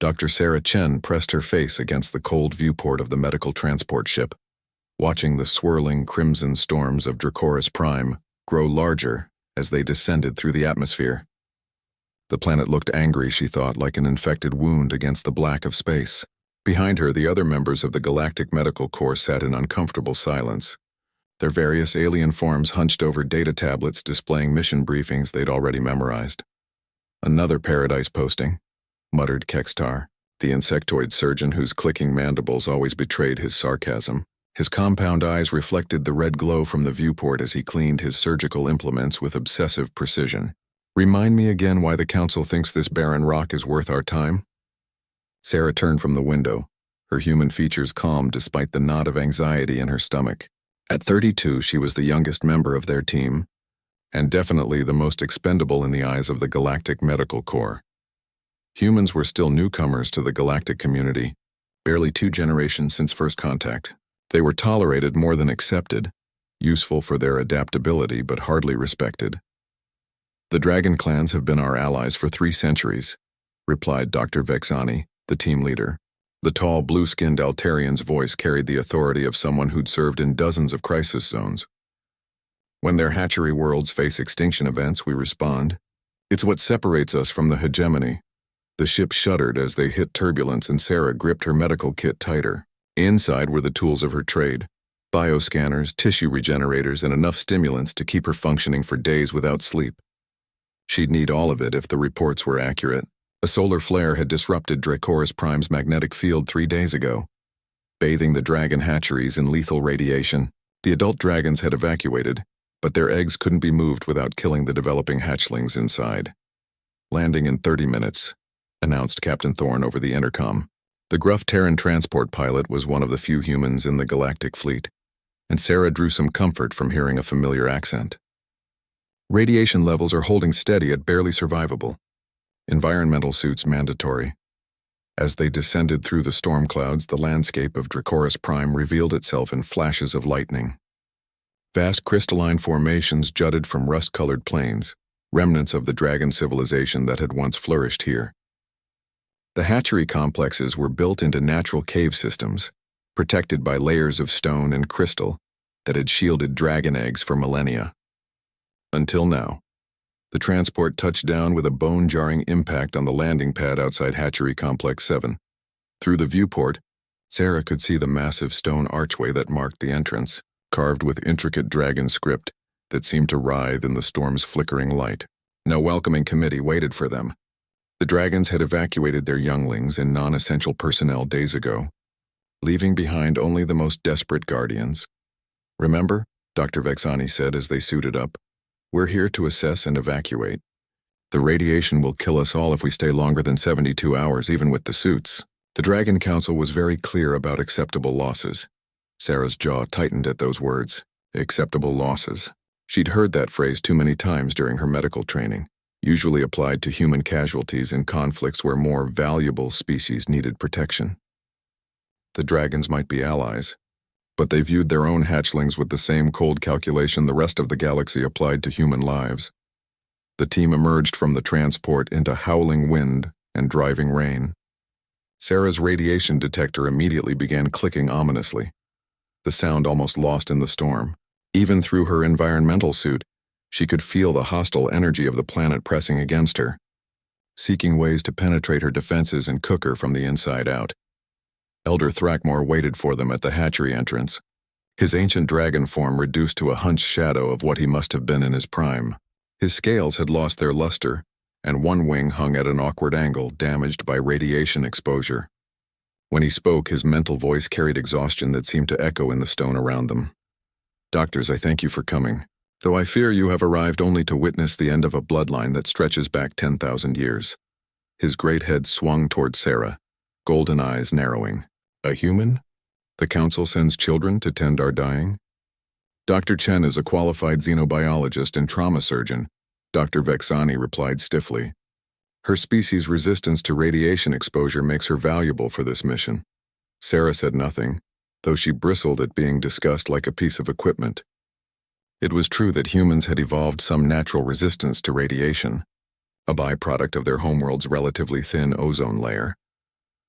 Dr. Sarah Chen pressed her face against the cold viewport of the medical transport ship, watching the swirling crimson storms of Dracoris Prime grow larger as they descended through the atmosphere. The planet looked angry, she thought, like an infected wound against the black of space. Behind her, the other members of the Galactic Medical Corps sat in uncomfortable silence, their various alien forms hunched over data tablets displaying mission briefings they'd already memorized. "Another paradise posting," muttered Kextar, the insectoid surgeon whose clicking mandibles always betrayed his sarcasm. His compound eyes reflected the red glow from the viewport as he cleaned his surgical implements with obsessive precision. "Remind me again why the Council thinks this barren rock is worth our time?" Sarah turned from the window, her human features calm despite the knot of anxiety in her stomach. At 32, she was the youngest member of their team, and definitely the most expendable in the eyes of the Galactic Medical Corps. Humans were still newcomers to the galactic community, barely 2 generations since first contact. They were tolerated more than accepted, useful for their adaptability but hardly respected. "The Dragon clans have been our allies for 3 centuries, replied Dr. Vexani, the team leader. The tall, blue-skinned Altarian's voice carried the authority of someone who'd served in dozens of crisis zones. "When their hatchery worlds face extinction events, we respond. It's what separates us from the hegemony." The ship shuddered as they hit turbulence, and Sarah gripped her medical kit tighter. Inside were the tools of her trade: bioscanners, tissue regenerators, and enough stimulants to keep her functioning for days without sleep. She'd need all of it if the reports were accurate. A solar flare had disrupted Dracoris Prime's magnetic field 3 days ago, bathing the dragon hatcheries in lethal radiation. The adult dragons had evacuated, but their eggs couldn't be moved without killing the developing hatchlings inside. "Landing in 30 minutes, announced Captain Thorne over the intercom. The gruff Terran transport pilot was one of the few humans in the galactic fleet, and Sarah drew some comfort from hearing a familiar accent. "Radiation levels are holding steady at barely survivable. Environmental suits mandatory." As they descended through the storm clouds, the landscape of Dracoris Prime revealed itself in flashes of lightning. Vast crystalline formations jutted from rust-colored plains, remnants of the dragon civilization that had once flourished here. The hatchery complexes were built into natural cave systems, protected by layers of stone and crystal that had shielded dragon eggs for millennia. Until now. The transport touched down with a bone-jarring impact on the landing pad outside Hatchery Complex 7. Through the viewport, Sarah could see the massive stone archway that marked the entrance, carved with intricate dragon script that seemed to writhe in the storm's flickering light. No welcoming committee waited for them. The dragons had evacuated their younglings and non-essential personnel days ago, leaving behind only the most desperate guardians. "Remember," Dr. Vexani said as they suited up, "we're here to assess and evacuate. The radiation will kill us all if we stay longer than 72 hours, even with the suits." The Dragon Council was very clear about acceptable losses. Sarah's jaw tightened at those words. Acceptable losses. She'd heard that phrase too many times during her medical training, usually applied to human casualties in conflicts where more valuable species needed protection. The dragons might be allies, but they viewed their own hatchlings with the same cold calculation the rest of the galaxy applied to human lives. The team emerged from the transport into howling wind and driving rain. Sarah's radiation detector immediately began clicking ominously, the sound almost lost in the storm. Even through her environmental suit, she could feel the hostile energy of the planet pressing against her, seeking ways to penetrate her defenses and cook her from the inside out. Elder Thrackmore waited for them at the hatchery entrance, his ancient dragon form reduced to a hunched shadow of what he must have been in his prime. His scales had lost their luster, and one wing hung at an awkward angle, damaged by radiation exposure. When he spoke, his mental voice carried exhaustion that seemed to echo in the stone around them. "Doctors, I thank you for coming, though I fear you have arrived only to witness the end of a bloodline that stretches back 10,000 years. His great head swung toward Sarah, golden eyes narrowing. "A human? The Council sends children to tend our dying?" "Dr. Chen is a qualified xenobiologist and trauma surgeon," Dr. Vexani replied stiffly. "Her species' resistance to radiation exposure makes her valuable for this mission." Sarah said nothing, though she bristled at being discussed like a piece of equipment. It was true that humans had evolved some natural resistance to radiation, a byproduct of their homeworld's relatively thin ozone layer.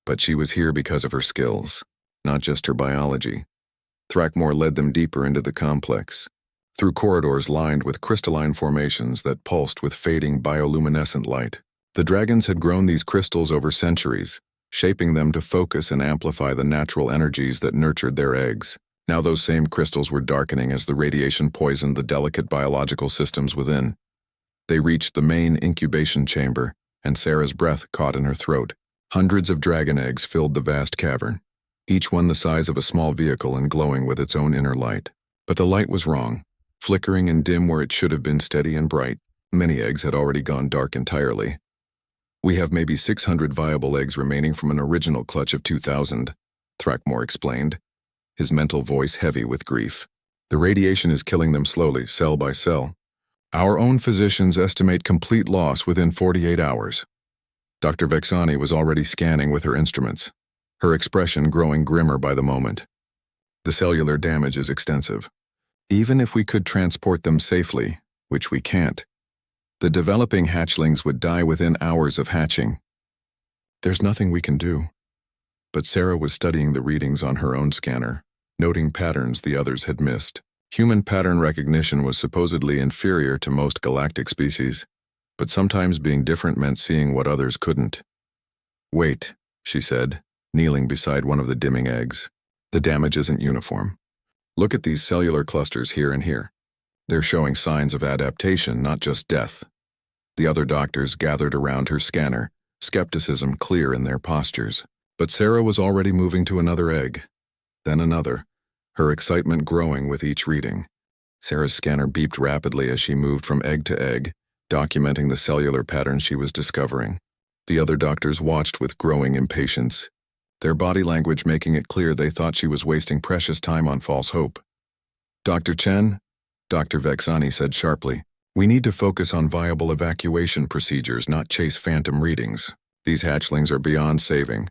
But she was here because of her skills, not just her biology. Thrackmore led them deeper into the complex, through corridors lined with crystalline formations that pulsed with fading bioluminescent light. The dragons had grown these crystals over centuries, shaping them to focus and amplify the natural energies that nurtured their eggs. Now those same crystals were darkening as the radiation poisoned the delicate biological systems within. They reached the main incubation chamber, and Sarah's breath caught in her throat. Hundreds of dragon eggs filled the vast cavern, each one the size of a small vehicle and glowing with its own inner light. But the light was wrong, flickering and dim where it should have been steady and bright. Many eggs had already gone dark entirely. "We have maybe 600 viable eggs remaining from an original clutch of 2,000, Thrackmore explained, his mental voice heavy with grief. "The radiation is killing them slowly, cell by cell. Our own physicians estimate complete loss within 48 hours. Dr. Vexani was already scanning with her instruments, her expression growing grimmer by the moment. The cellular damage is extensive. Even if we could transport them safely, which we can't, the developing hatchlings would die within hours of hatching. There's nothing we can do." But Sarah was studying the readings on her own scanner, noting patterns the others had missed. Human pattern recognition was supposedly inferior to most galactic species, but sometimes being different meant seeing what others couldn't. "Wait," she said, kneeling beside one of the dimming eggs. "The damage isn't uniform. Look at these cellular clusters here and here. They're showing signs of adaptation, not just death." The other doctors gathered around her scanner, skepticism clear in their postures. But Sarah was already moving to another egg, then another, her excitement growing with each reading. Sarah's scanner beeped rapidly as she moved from egg to egg, documenting the cellular patterns she was discovering. The other doctors watched with growing impatience, their body language making it clear they thought she was wasting precious time on false hope. "Dr. Chen," Dr. Vexani said sharply, "we need to focus on viable evacuation procedures, not chase phantom readings. These hatchlings are beyond saving."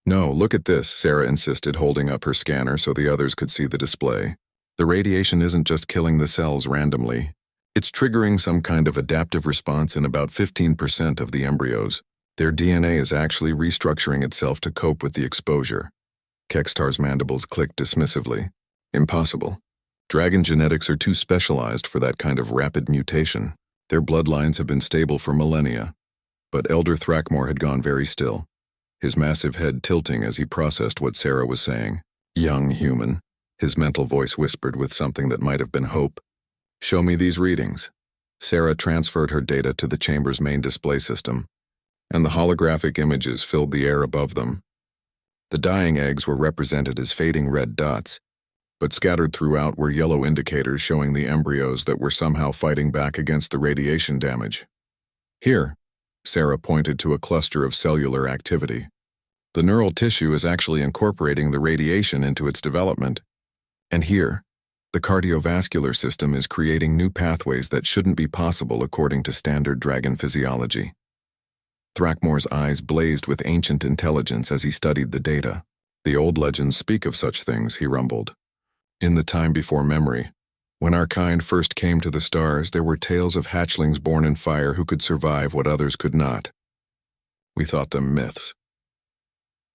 "No, look at this," Sarah insisted, holding up her scanner so the others could see the display. "The radiation isn't just killing the cells randomly. It's triggering some kind of adaptive response in about 15% of the embryos. Their DNA is actually restructuring itself to cope with the exposure." Kextar's mandibles clicked dismissively. "Impossible. Dragon genetics are too specialized for that kind of rapid mutation. Their bloodlines have been stable for millennia." But Elder Thrackmore had gone very still, his massive head tilting as he processed what Sarah was saying. "Young human," his mental voice whispered with something that might have been hope. "Show me these readings." Sarah transferred her data to the chamber's main display system, and the holographic images filled the air above them. The dying eggs were represented as fading red dots, but scattered throughout were yellow indicators showing the embryos that were somehow fighting back against the radiation damage. "Here," Sarah pointed to a cluster of cellular activity. "The neural tissue is actually incorporating the radiation into its development. And here, the cardiovascular system is creating new pathways that shouldn't be possible according to standard dragon physiology." Thrackmore's eyes blazed with ancient intelligence as he studied the data. "The old legends speak of such things," he rumbled. "In the time before memory, when our kind first came to the stars, there were tales of hatchlings born in fire who could survive what others could not. We thought them myths.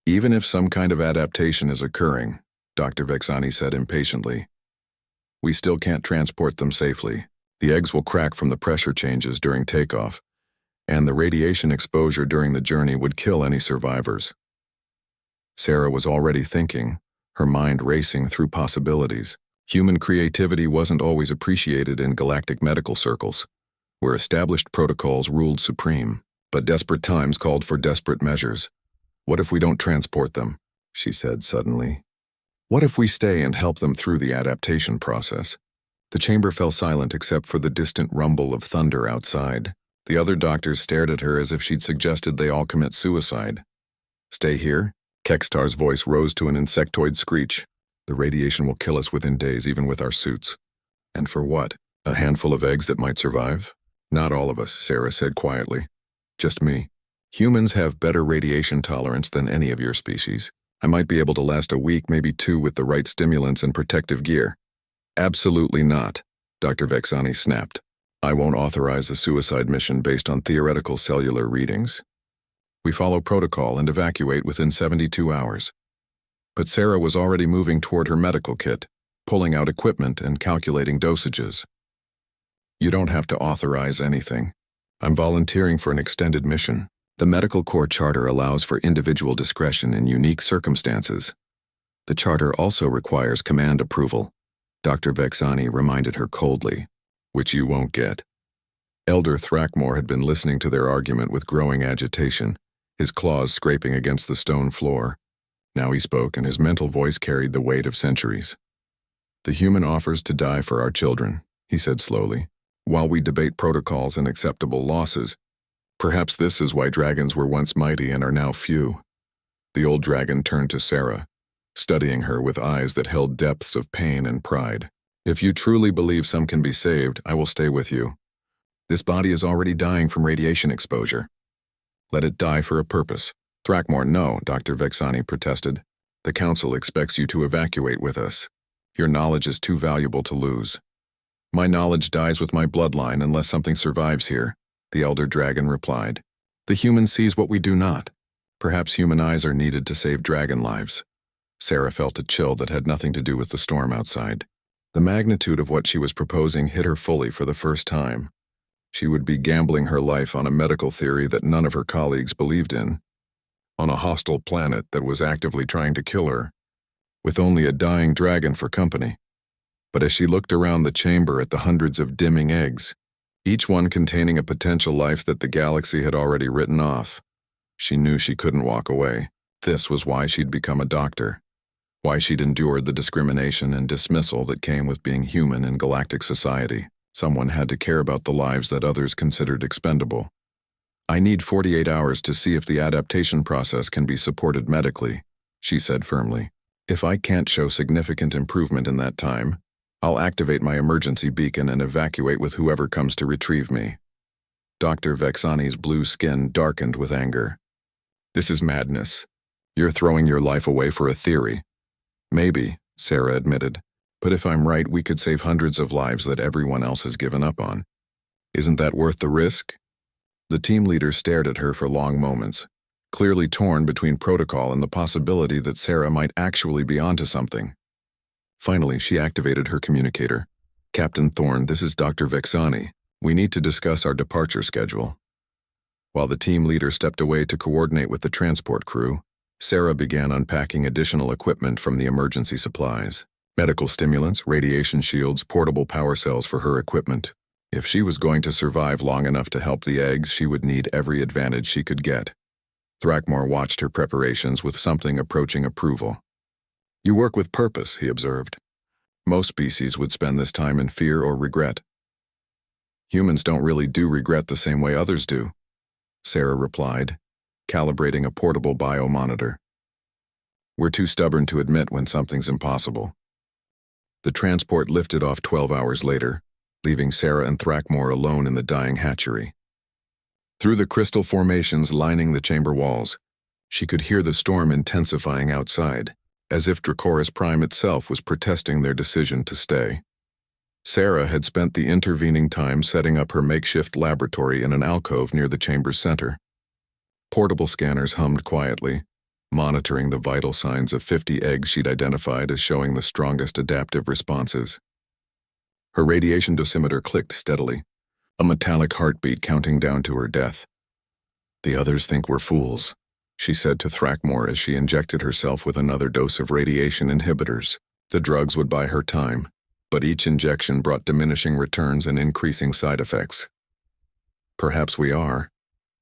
Even if some kind of adaptation is occurring," Dr. Vexani said impatiently, "we still can't transport them safely. The eggs will crack from the pressure changes during takeoff, and the radiation exposure during the journey would kill any survivors." Sarah was already thinking, her mind racing through possibilities. Human creativity wasn't always appreciated in galactic medical circles, where established protocols ruled supreme, but desperate times called for desperate measures. "What if we don't transport them?" she said suddenly. "What if we stay and help them through the adaptation process?" The chamber fell silent except for the distant rumble of thunder outside. The other doctors stared at her as if she'd suggested they all commit suicide. "Stay here?" Kextar's voice rose to an insectoid screech. "The radiation will kill us within days, even with our suits. And for what? A handful of eggs that might survive?" "Not all of us," Sarah said quietly. "Just me. Humans have better radiation tolerance than any of your species. I might be able to last a week, maybe 2 with the right stimulants and protective gear." "Absolutely not," Dr. Vexani snapped. "I won't authorize a suicide mission based on theoretical cellular readings. We follow protocol and evacuate within 72 hours. But Sarah was already moving toward her medical kit, pulling out equipment and calculating dosages. You don't have to authorize anything. I'm volunteering for an extended mission. The Medical Corps Charter allows for individual discretion in unique circumstances. The Charter also requires command approval, Dr. Vexani reminded her coldly, which you won't get. Elder Thrackmore had been listening to their argument with growing agitation, his claws scraping against the stone floor. Now he spoke, and his mental voice carried the weight of centuries. The human offers to die for our children, he said slowly, while we debate protocols and acceptable losses. Perhaps this is why dragons were once mighty and are now few. The old dragon turned to Sarah, studying her with eyes that held depths of pain and pride. If you truly believe some can be saved, I will stay with you. This body is already dying from radiation exposure. Let it die for a purpose. Thrackmore, no, Dr. Vexani protested. The Council expects you to evacuate with us. Your knowledge is too valuable to lose. My knowledge dies with my bloodline unless something survives here, the elder dragon replied. The human sees what we do not. Perhaps human eyes are needed to save dragon lives. Sarah felt a chill that had nothing to do with the storm outside. The magnitude of what she was proposing hit her fully for the first time. She would be gambling her life on a medical theory that none of her colleagues believed in, on a hostile planet that was actively trying to kill her, with only a dying dragon for company. But as she looked around the chamber at the hundreds of dimming eggs, each one containing a potential life that the galaxy had already written off, she knew she couldn't walk away. This was why she'd become a doctor, why she'd endured the discrimination and dismissal that came with being human in galactic society. Someone had to care about the lives that others considered expendable. I need 48 hours to see if the adaptation process can be supported medically, she said firmly. If I can't show significant improvement in that time, I'll activate my emergency beacon and evacuate with whoever comes to retrieve me. Dr. Vexani's blue skin darkened with anger. This is madness. You're throwing your life away for a theory. Maybe, Sarah admitted, but if I'm right, we could save hundreds of lives that everyone else has given up on. Isn't that worth the risk? The team leader stared at her for long moments, clearly torn between protocol and the possibility that Sarah might actually be onto something. Finally, she activated her communicator. Captain Thorne, this is Dr. Vexani. We need to discuss our departure schedule. While the team leader stepped away to coordinate with the transport crew, Sarah began unpacking additional equipment from the emergency supplies. Medical stimulants, radiation shields, portable power cells for her equipment. If she was going to survive long enough to help the eggs, she would need every advantage she could get. Thrackmore watched her preparations with something approaching approval. You work with purpose, he observed. Most species would spend this time in fear or regret. Humans don't really do regret the same way others do, Sarah replied, calibrating a portable biomonitor. We're too stubborn to admit when something's impossible. The transport lifted off 12 hours later, leaving Sarah and Thrackmore alone in the dying hatchery. Through the crystal formations lining the chamber walls, she could hear the storm intensifying outside, as if Dracoris Prime itself was protesting their decision to stay. Sarah had spent the intervening time setting up her makeshift laboratory in an alcove near the chamber's center. Portable scanners hummed quietly, monitoring the vital signs of 50 eggs she'd identified as showing the strongest adaptive responses. Her radiation dosimeter clicked steadily, a metallic heartbeat counting down to her death. The others think we're fools, she said to Thrackmore as she injected herself with another dose of radiation inhibitors. The drugs would buy her time, but each injection brought diminishing returns and increasing side effects. Perhaps we are,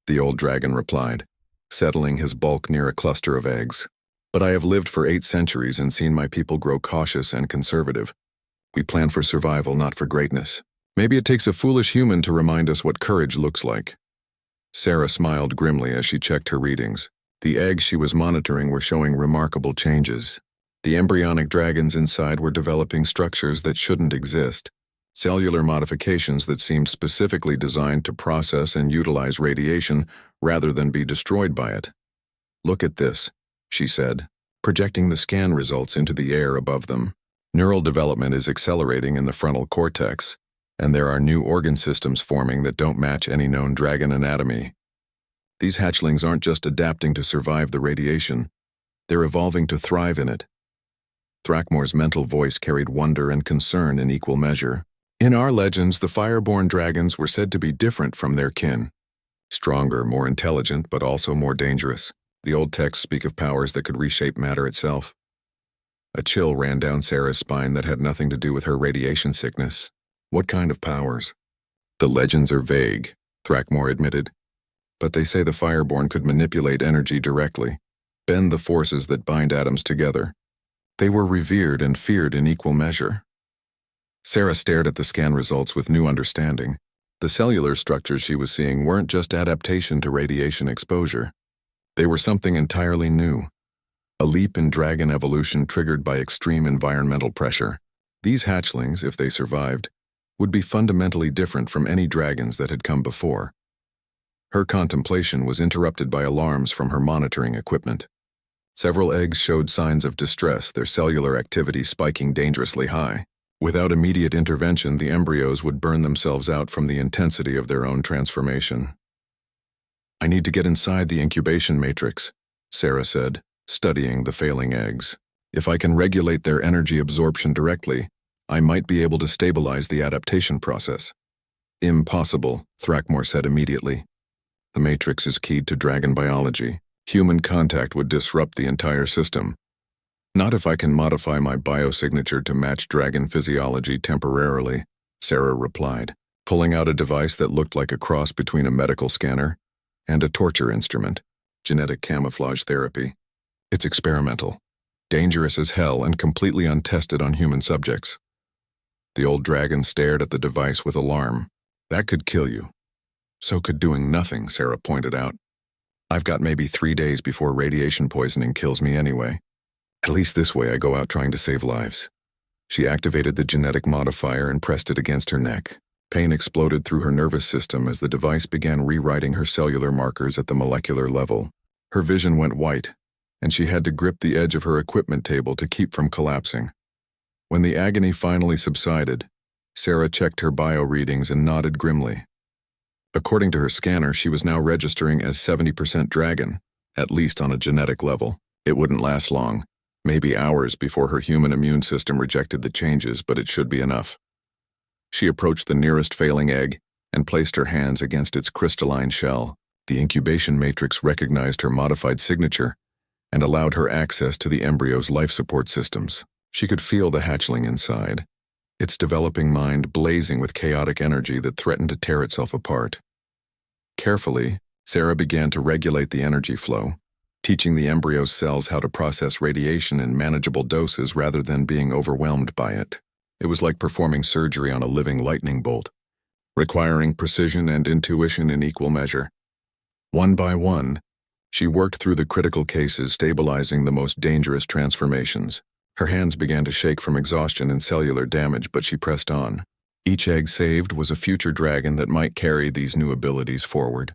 the old dragon replied, settling his bulk near a cluster of eggs. But I have lived for 8 centuries and seen my people grow cautious and conservative. We plan for survival, not for greatness. Maybe it takes a foolish human to remind us what courage looks like. Sarah smiled grimly as she checked her readings. The eggs she was monitoring were showing remarkable changes. The embryonic dragons inside were developing structures that shouldn't exist, cellular modifications that seemed specifically designed to process and utilize radiation rather than be destroyed by it. Look at this, she said, projecting the scan results into the air above them. Neural development is accelerating in the frontal cortex, and there are new organ systems forming that don't match any known dragon anatomy. These hatchlings aren't just adapting to survive the radiation, they're evolving to thrive in it. Thrakmor's mental voice carried wonder and concern in equal measure. In our legends, the fireborn dragons were said to be different from their kin. Stronger, more intelligent, but also more dangerous. The old texts speak of powers that could reshape matter itself. A chill ran down Sarah's spine that had nothing to do with her radiation sickness. What kind of powers? The legends are vague, Thrakmor admitted. But they say the fireborn could manipulate energy directly, bend the forces that bind atoms together. They were revered and feared in equal measure. Sarah stared at the scan results with new understanding. The cellular structures she was seeing weren't just adaptation to radiation exposure. They were something entirely new. A leap in dragon evolution triggered by extreme environmental pressure. These hatchlings, if they survived, would be fundamentally different from any dragons that had come before. Her contemplation was interrupted by alarms from her monitoring equipment. Several eggs showed signs of distress, their cellular activity spiking dangerously high. Without immediate intervention, the embryos would burn themselves out from the intensity of their own transformation. "I need to get inside the incubation matrix," Sarah said, studying the failing eggs. "If I can regulate their energy absorption directly, I might be able to stabilize the adaptation process." "Impossible," Thrakmor said immediately. "The matrix is keyed to dragon biology. Human contact would disrupt the entire system. Not if I can modify my biosignature to match dragon physiology temporarily," Sarah replied, pulling out a device that looked like a cross between a medical scanner and a torture instrument, genetic camouflage therapy. "It's experimental, dangerous as hell, and completely untested on human subjects." The old dragon stared at the device with alarm. "That could kill you." "So could doing nothing," Sarah pointed out. "I've got maybe 3 days before radiation poisoning kills me anyway. At least this way I go out trying to save lives." She activated the genetic modifier and pressed it against her neck. Pain exploded through her nervous system as the device began rewriting her cellular markers at the molecular level. Her vision went white, and she had to grip the edge of her equipment table to keep from collapsing. When the agony finally subsided, Sarah checked her bio readings and nodded grimly. According to her scanner, she was now registering as 70% dragon, at least on a genetic level. It wouldn't last long, maybe hours before her human immune system rejected the changes, but it should be enough. She approached the nearest failing egg and placed her hands against its crystalline shell. The incubation matrix recognized her modified signature and allowed her access to the embryo's life support systems. She could feel the hatchling inside, its developing mind blazing with chaotic energy that threatened to tear itself apart. Carefully, Sarah began to regulate the energy flow, teaching the embryo's cells how to process radiation in manageable doses rather than being overwhelmed by it. It was like performing surgery on a living lightning bolt, requiring precision and intuition in equal measure. One by one, she worked through the critical cases, stabilizing the most dangerous transformations. Her hands began to shake from exhaustion and cellular damage, but she pressed on. Each egg saved was a future dragon that might carry these new abilities forward.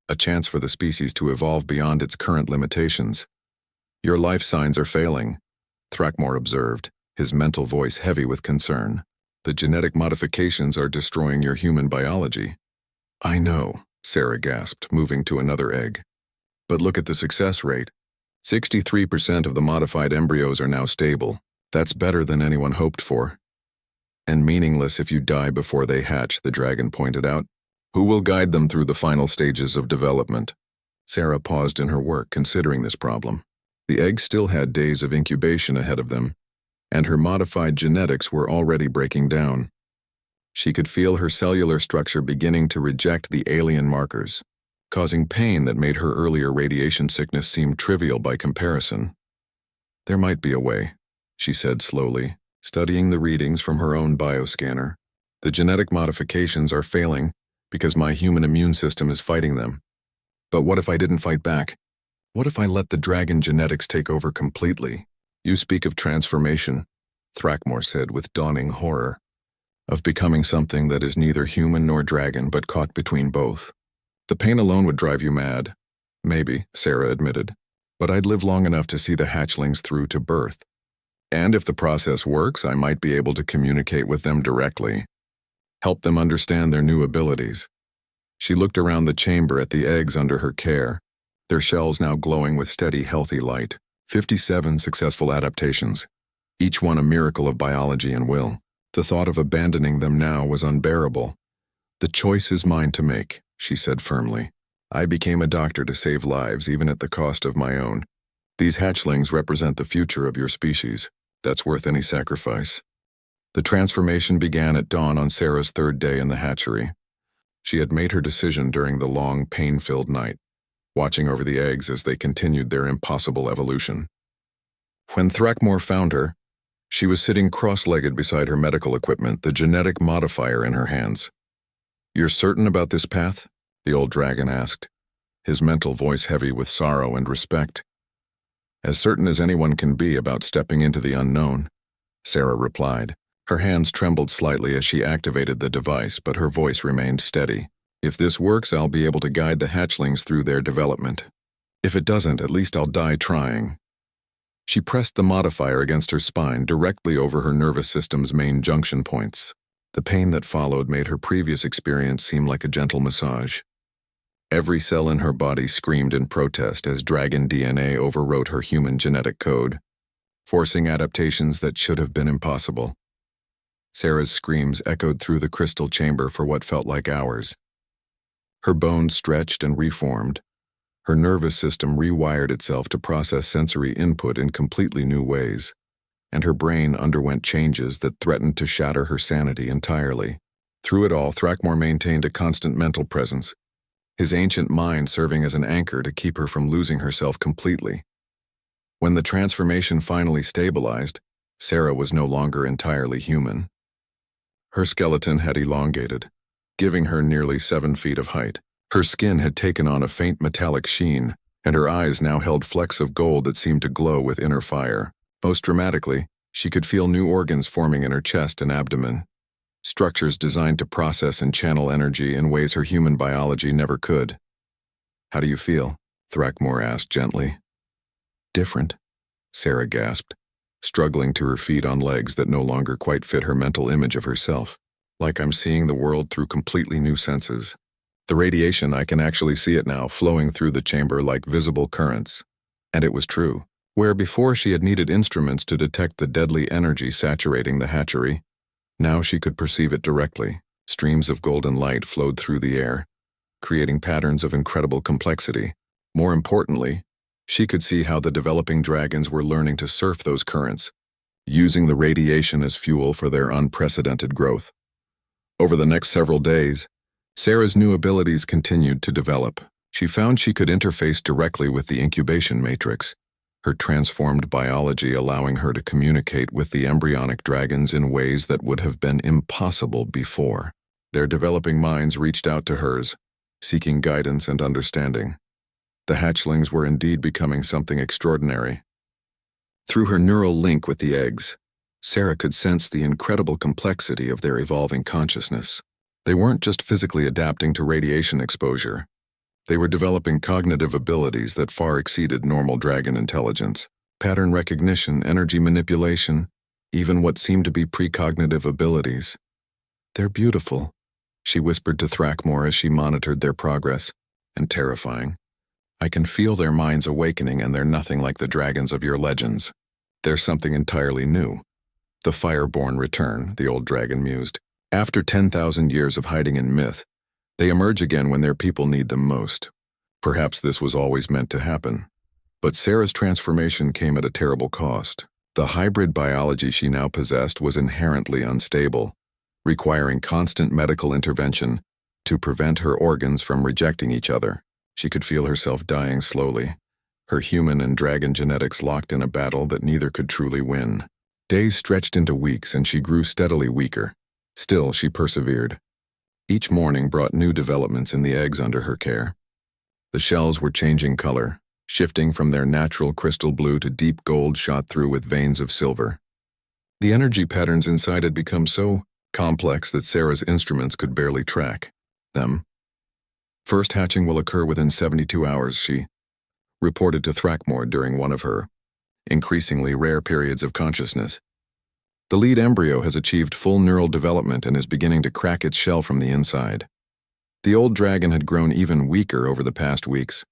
A chance for the species to evolve beyond its current limitations. "Your life signs are failing," Thrakmor observed, his mental voice heavy with concern. "The genetic modifications are destroying your human biology." "I know," Sarah gasped, moving to another egg. "But look at the success rate. 63% of the modified embryos are now stable. That's better than anyone hoped for." "And meaningless if you die before they hatch," the dragon pointed out. "Who will guide them through the final stages of development?" Sarah paused in her work, considering this problem. The eggs still had days of incubation ahead of them, and her modified genetics were already breaking down. She could feel her cellular structure beginning to reject the alien markers, causing pain that made her earlier radiation sickness seem trivial by comparison. "There might be a way," she said slowly, studying the readings from her own bioscanner. "The genetic modifications are failing because my human immune system is fighting them. But what if I didn't fight back? What if I let the dragon genetics take over completely?" "You speak of transformation," Thrakmor said with dawning horror. "Of becoming something that is neither human nor dragon but caught between both. The pain alone would drive you mad." "Maybe," Sarah admitted, "but I'd live long enough to see the hatchlings through to birth. And if the process works, I might be able to communicate with them directly, help them understand their new abilities." She looked around the chamber at the eggs under her care, their shells now glowing with steady, healthy light. 57 successful adaptations, each one a miracle of biology and will. The thought of abandoning them now was unbearable. "The choice is mine to make," she said firmly. "I became a doctor to save lives, even at the cost of my own. These hatchlings represent the future of your species. That's worth any sacrifice." The transformation began at dawn on Sarah's third day in the hatchery. She had made her decision during the long, pain-filled night, watching over the eggs as they continued their impossible evolution. When Thrakmor found her, she was sitting cross-legged beside her medical equipment, the genetic modifier in her hands. "You're certain about this path?" the old dragon asked, his mental voice heavy with sorrow and respect. "As certain as anyone can be about stepping into the unknown," Sarah replied. Her hands trembled slightly as she activated the device, but her voice remained steady. "If this works, I'll be able to guide the hatchlings through their development. If it doesn't, at least I'll die trying." She pressed the modifier against her spine, directly over her nervous system's main junction points. The pain that followed made her previous experience seem like a gentle massage. Every cell in her body screamed in protest as dragon DNA overwrote her human genetic code, forcing adaptations that should have been impossible. Sarah's screams echoed through the crystal chamber for what felt like hours. Her bones stretched and reformed. Her nervous system rewired itself to process sensory input in completely new ways, and her brain underwent changes that threatened to shatter her sanity entirely. Through it all, Thrakmor maintained a constant mental presence, his ancient mind serving as an anchor to keep her from losing herself completely. When the transformation finally stabilized, Sarah was no longer entirely human. Her skeleton had elongated, giving her nearly 7 feet of height. Her skin had taken on a faint metallic sheen, and her eyes now held flecks of gold that seemed to glow with inner fire. Most dramatically, she could feel new organs forming in her chest and abdomen, structures designed to process and channel energy in ways her human biology never could. "How do you feel?" Thrakmor asked gently. "Different," Sarah gasped, struggling to her feet on legs that no longer quite fit her mental image of herself. "Like I'm seeing the world through completely new senses. The radiation, I can actually see it now, flowing through the chamber like visible currents." And it was true. Where before she had needed instruments to detect the deadly energy saturating the hatchery, now she could perceive it directly. Streams of golden light flowed through the air, creating patterns of incredible complexity. More importantly, she could see how the developing dragons were learning to surf those currents, using the radiation as fuel for their unprecedented growth. Over the next several days, Sarah's new abilities continued to develop. She found she could interface directly with the incubation matrix, her transformed biology allowing her to communicate with the embryonic dragons in ways that would have been impossible before. Their developing minds reached out to hers, seeking guidance and understanding. The hatchlings were indeed becoming something extraordinary. Through her neural link with the eggs, Sarah could sense the incredible complexity of their evolving consciousness. They weren't just physically adapting to radiation exposure. They were developing cognitive abilities that far exceeded normal dragon intelligence. Pattern recognition, energy manipulation, even what seemed to be precognitive abilities. "They're beautiful," she whispered to Thrakmor as she monitored their progress, "and terrifying. I can feel their minds awakening, and they're nothing like the dragons of your legends. They're something entirely new." "The Fireborn return," the old dragon mused. "After 10,000 years of hiding in myth, they emerge again when their people need them most. Perhaps this was always meant to happen. But Sarah's transformation came at a terrible cost. The hybrid biology she now possessed was inherently unstable, requiring constant medical intervention to prevent her organs from rejecting each other. She could feel herself dying slowly, her human and dragon genetics locked in a battle that neither could truly win. Days stretched into weeks, and she grew steadily weaker. Still, she persevered. Each morning brought new developments in the eggs under her care. The shells were changing color, shifting from their natural crystal blue to deep gold shot through with veins of silver. The energy patterns inside had become so complex that Sarah's instruments could barely track them. "First hatching will occur within 72 hours, she reported to Thrakmor during one of her increasingly rare periods of consciousness. "The lead embryo has achieved full neural development and is beginning to crack its shell from the inside." The old dragon had grown even weaker over the past weeks,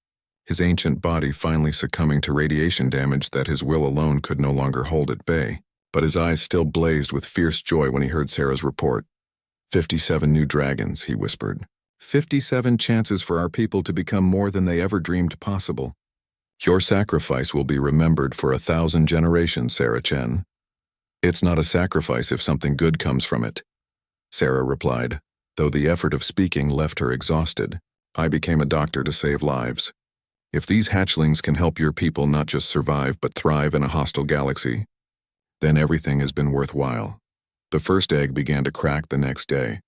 his ancient body finally succumbing to radiation damage that his will alone could no longer hold at bay. But his eyes still blazed with fierce joy when he heard Sarah's report. 57 new dragons, he whispered. 57 chances for our people to become more than they ever dreamed possible. Your sacrifice will be remembered for 1,000 generations, Sarah Chen. It's not a sacrifice if something good comes from it, Sarah replied, though the effort of speaking left her exhausted. I became a doctor to save lives. If these hatchlings can help your people not just survive but thrive in a hostile galaxy, then everything has been worthwhile. The first egg began to crack the next day,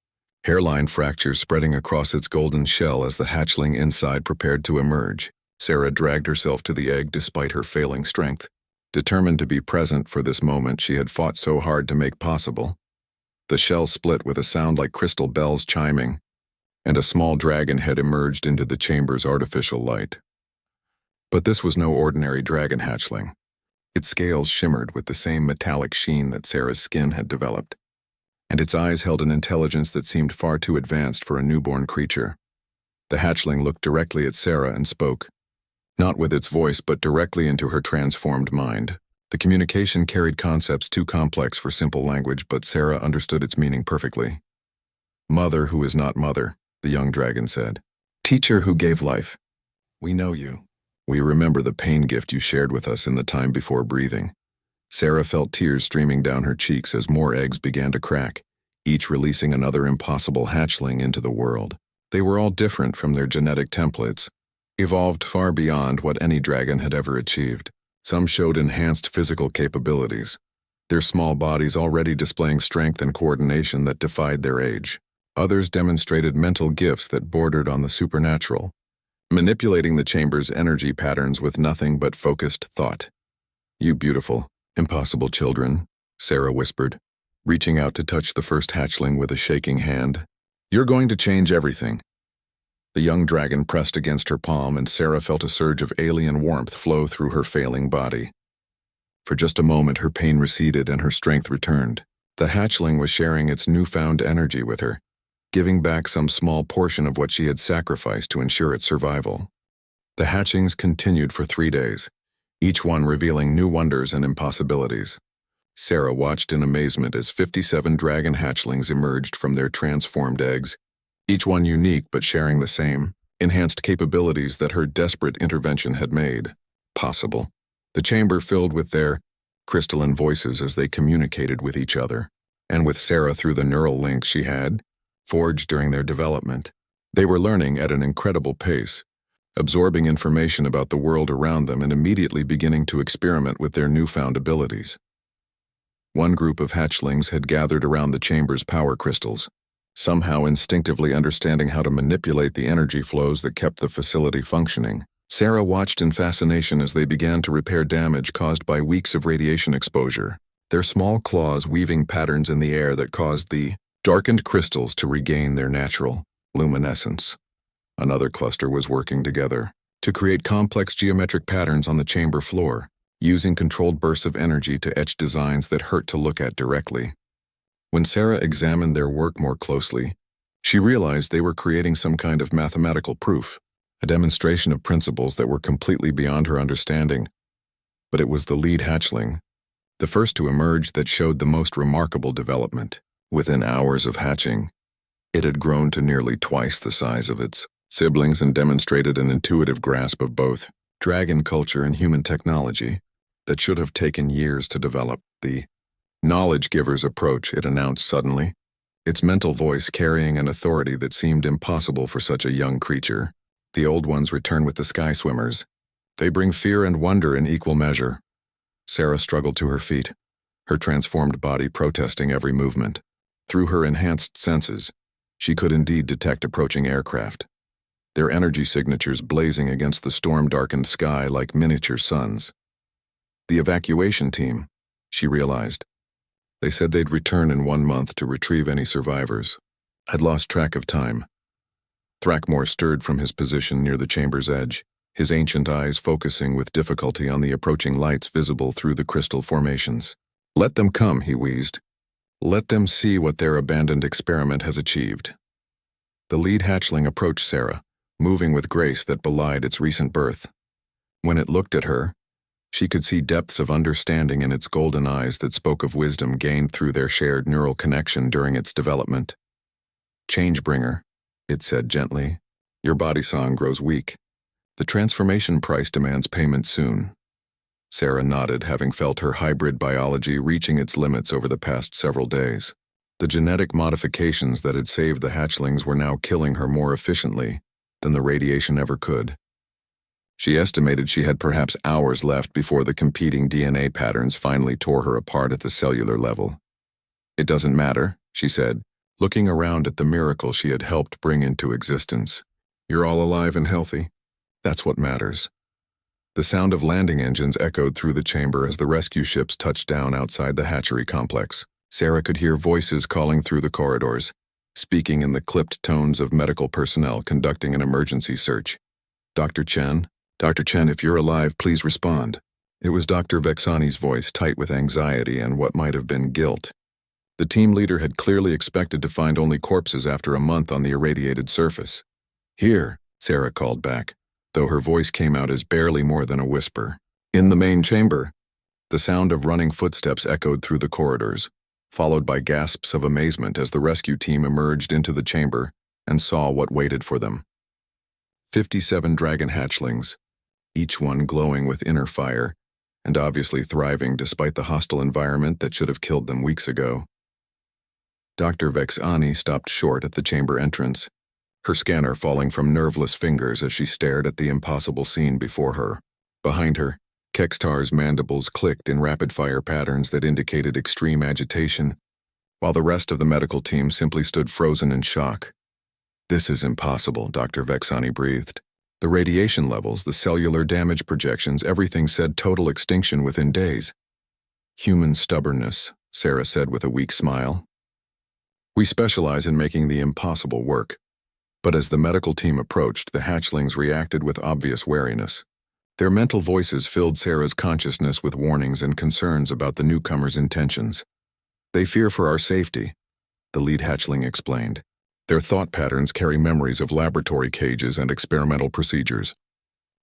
hairline fractures spreading across its golden shell as the hatchling inside prepared to emerge. Sarah dragged herself to the egg despite her failing strength, determined to be present for this moment she had fought so hard to make possible. The shell split with a sound like crystal bells chiming, and a small dragon head emerged into the chamber's artificial light. But this was no ordinary dragon hatchling. Its scales shimmered with the same metallic sheen that Sarah's skin had developed, and its eyes held an intelligence that seemed far too advanced for a newborn creature. The hatchling looked directly at Sarah and spoke, not with its voice but directly into her transformed mind. The communication carried concepts too complex for simple language, but Sarah understood its meaning perfectly. Mother who is not mother, the young dragon said. Teacher who gave life. We know you. We remember the pain gift you shared with us in the time before breathing. Sarah felt tears streaming down her cheeks as more eggs began to crack, each releasing another impossible hatchling into the world. They were all different from their genetic templates, evolved far beyond what any dragon had ever achieved. Some showed enhanced physical capabilities, their small bodies already displaying strength and coordination that defied their age. Others demonstrated mental gifts that bordered on the supernatural, manipulating the chamber's energy patterns with nothing but focused thought. You beautiful, impossible children, Sarah whispered, reaching out to touch the first hatchling with a shaking hand. You're going to change everything. The young dragon pressed against her palm, and Sarah felt a surge of alien warmth flow through her failing body. For just a moment, her pain receded and her strength returned. The hatchling was sharing its newfound energy with her, giving back some small portion of what she had sacrificed to ensure its survival. The hatchings continued for 3 days, each one revealing new wonders and impossibilities. Sarah watched in amazement as 57 dragon hatchlings emerged from their transformed eggs, each one unique but sharing the same, enhanced capabilities that her desperate intervention had made possible. The chamber filled with their crystalline voices as they communicated with each other, and with Sarah through the neural links she had forged during their development. They were learning at an incredible pace, absorbing information about the world around them and immediately beginning to experiment with their newfound abilities. One group of hatchlings had gathered around the chamber's power crystals, somehow instinctively understanding how to manipulate the energy flows that kept the facility functioning. Sarah watched in fascination as they began to repair damage caused by weeks of radiation exposure, their small claws weaving patterns in the air that caused the darkened crystals to regain their natural luminescence. Another cluster was working together to create complex geometric patterns on the chamber floor, using controlled bursts of energy to etch designs that hurt to look at directly. When Sarah examined their work more closely, she realized they were creating some kind of mathematical proof, a demonstration of principles that were completely beyond her understanding. But it was the lead hatchling, the first to emerge, that showed the most remarkable development. Within hours of hatching, it had grown to nearly twice the size of its siblings and demonstrated an intuitive grasp of both dragon culture and human technology that should have taken years to develop. The knowledge giver's approach, it announced suddenly, its mental voice carrying an authority that seemed impossible for such a young creature. The old ones return with the sky swimmers. They bring fear and wonder in equal measure. Sarah struggled to her feet, her transformed body protesting every movement. Through her enhanced senses, she could indeed detect approaching aircraft, their energy signatures blazing against the storm-darkened sky like miniature suns. The evacuation team, she realized. They said they'd return in 1 month to retrieve any survivors. I'd lost track of time. Thrackmore stirred from his position near the chamber's edge, his ancient eyes focusing with difficulty on the approaching lights visible through the crystal formations. Let them come, he wheezed. Let them see what their abandoned experiment has achieved. The lead hatchling approached Sarah, moving with grace that belied its recent birth. When it looked at her, she could see depths of understanding in its golden eyes that spoke of wisdom gained through their shared neural connection during its development. "Changebringer," it said gently, "your body song grows weak. The transformation price demands payment soon." Sarah nodded, having felt her hybrid biology reaching its limits over the past several days. The genetic modifications that had saved the hatchlings were now killing her more efficiently than the radiation ever could. She estimated she had perhaps hours left before the competing DNA patterns finally tore her apart at the cellular level. "It doesn't matter," she said, looking around at the miracle she had helped bring into existence. "You're all alive and healthy. That's what matters." The sound of landing engines echoed through the chamber as the rescue ships touched down outside the hatchery complex. Sarah could hear voices calling through the corridors, speaking in the clipped tones of medical personnel conducting an emergency search. "Dr. Chen? Dr. Chen, if you're alive, please respond." It was Dr. Vexani's voice, tight with anxiety and what might have been guilt. The team leader had clearly expected to find only corpses after a month on the irradiated surface. "Here," Sarah called back, though her voice came out as barely more than a whisper. "In the main chamber." The sound of running footsteps echoed through the corridors, followed by gasps of amazement as the rescue team emerged into the chamber and saw what waited for them. 57 dragon hatchlings, each one glowing with inner fire, and obviously thriving despite the hostile environment that should have killed them weeks ago. Dr. Vexani stopped short at the chamber entrance, her scanner falling from nerveless fingers as she stared at the impossible scene before her. Behind her, Kextar's mandibles clicked in rapid-fire patterns that indicated extreme agitation, while the rest of the medical team simply stood frozen in shock. "This is impossible," Dr. Vexani breathed. The radiation levels, the cellular damage projections, everything said total extinction within days. "Human stubbornness," Sarah said with a weak smile. "We specialize in making the impossible work." But as the medical team approached, the hatchlings reacted with obvious wariness. Their mental voices filled Sarah's consciousness with warnings and concerns about the newcomers' intentions. "They fear for our safety," the lead hatchling explained. "Their thought patterns carry memories of laboratory cages and experimental procedures.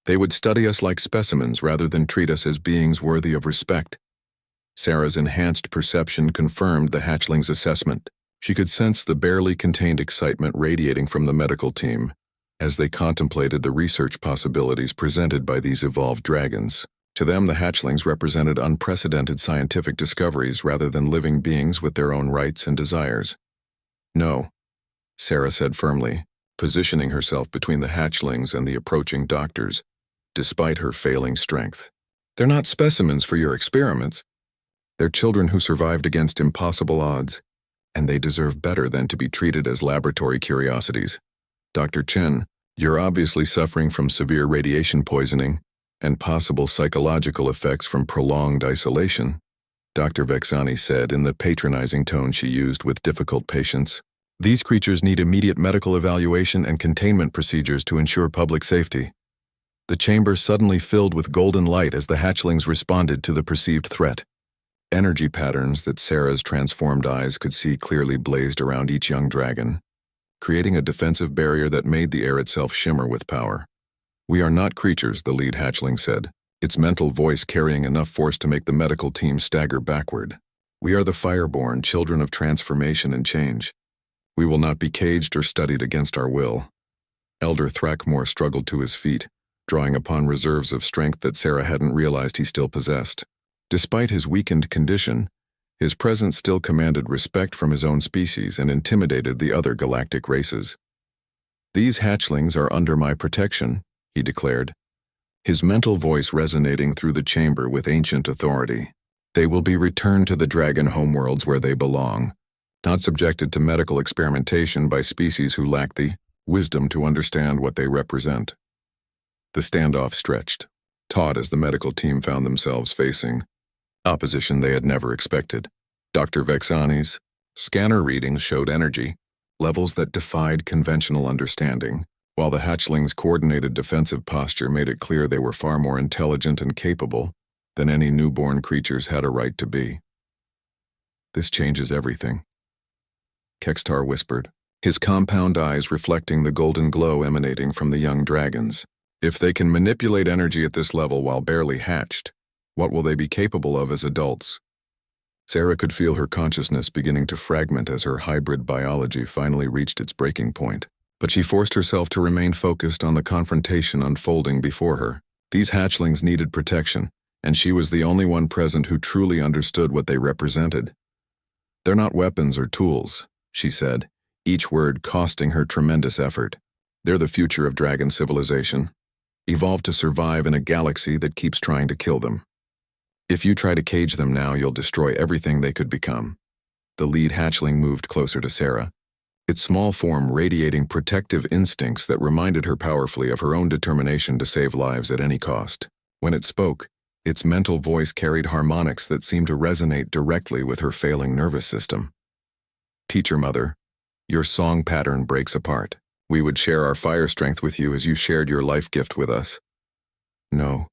They would study us like specimens rather than treat us as beings worthy of respect." Sarah's enhanced perception confirmed the hatchling's assessment. She could sense the barely contained excitement radiating from the medical team as they contemplated the research possibilities presented by these evolved dragons. To them, the hatchlings represented unprecedented scientific discoveries rather than living beings with their own rights and desires. "No," Sarah said firmly, positioning herself between the hatchlings and the approaching doctors, despite her failing strength. "They're not specimens for your experiments. They're children who survived against impossible odds, and they deserve better than to be treated as laboratory curiosities. Dr. Chen, you're obviously suffering from severe radiation poisoning and possible psychological effects from prolonged isolation," Dr. Vexani said in the patronizing tone she used with difficult patients. "These creatures need immediate medical evaluation and containment procedures to ensure public safety." The chamber suddenly filled with golden light as the hatchlings responded to the perceived threat. Energy patterns that Sarah's transformed eyes could see clearly blazed around each young dragon, creating a defensive barrier that made the air itself shimmer with power. "We are not creatures," the lead hatchling said, its mental voice carrying enough force to make the medical team stagger backward. "We are the fireborn, children of transformation and change. We will not be caged or studied against our will." Elder Thrackmore struggled to his feet, drawing upon reserves of strength that Sarah hadn't realized he still possessed. Despite his weakened condition, his presence still commanded respect from his own species and intimidated the other galactic races. "These hatchlings are under my protection," he declared, his mental voice resonating through the chamber with ancient authority. "They will be returned to the dragon homeworlds where they belong, not subjected to medical experimentation by species who lack the wisdom to understand what they represent." The standoff stretched, taut as the medical team found themselves facing opposition they had never expected. Dr. Vexani's scanner readings showed energy, levels that defied conventional understanding, while the hatchlings' coordinated defensive posture made it clear they were far more intelligent and capable than any newborn creatures had a right to be. "This changes everything," Kextar whispered, his compound eyes reflecting the golden glow emanating from the young dragons. If they can manipulate energy at this level while barely hatched, what will they be capable of as adults? Sarah could feel her consciousness beginning to fragment as her hybrid biology finally reached its breaking point. But she forced herself to remain focused on the confrontation unfolding before her. These hatchlings needed protection, and she was the only one present who truly understood what they represented. "They're not weapons or tools," she said, each word costing her tremendous effort. "They're the future of dragon civilization, evolved to survive in a galaxy that keeps trying to kill them. If you try to cage them now, you'll destroy everything they could become." The lead hatchling moved closer to Sarah, its small form radiating protective instincts that reminded her powerfully of her own determination to save lives at any cost. When it spoke, its mental voice carried harmonics that seemed to resonate directly with her failing nervous system. "Teacher Mother, your song pattern breaks apart. We would share our fire strength with you as you shared your life gift with us." "No,"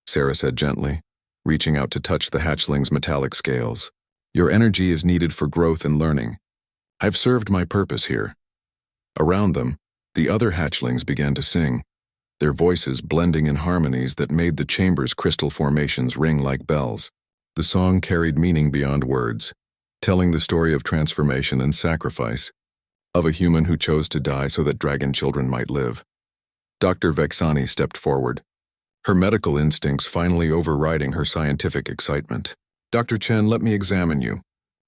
Sarah said gently, reaching out to touch the hatchling's metallic scales. "Your energy is needed for growth and learning. I've served my purpose here." Around them, the other hatchlings began to sing, their voices blending in harmonies that made the chamber's crystal formations ring like bells. The song carried meaning beyond words, telling the story of transformation and sacrifice, of a human who chose to die so that dragon children might live. Dr. Vexani stepped forward, her medical instincts finally overriding her scientific excitement. "Dr. Chen, let me examine you.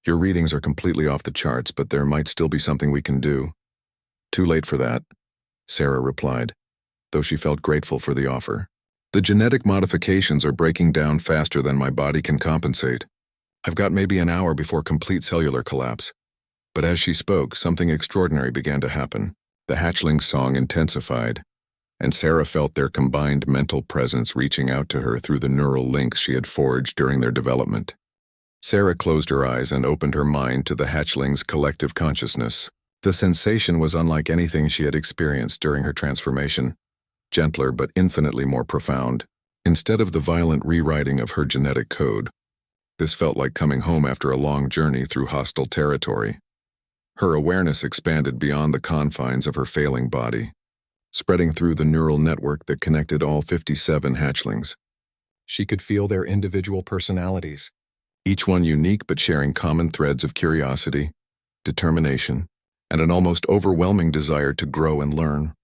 Your readings are completely off the charts, but there might still be something we can do." "Too late for that," Sarah replied, though she felt grateful for the offer. "The genetic modifications are breaking down faster than my body can compensate. I've got maybe an hour before complete cellular collapse." But as she spoke, something extraordinary began to happen. The hatchling song intensified, and Sarah felt their combined mental presence reaching out to her through the neural links she had forged during their development. Sarah closed her eyes and opened her mind to the hatchling's collective consciousness. The sensation was unlike anything she had experienced during her transformation, gentler but infinitely more profound. Instead of the violent rewriting of her genetic code, this felt like coming home after a long journey through hostile territory. Her awareness expanded beyond the confines of her failing body, spreading through the neural network that connected all 57 hatchlings. She could feel their individual personalities, each one unique but sharing common threads of curiosity, determination, and an almost overwhelming desire to grow and learn.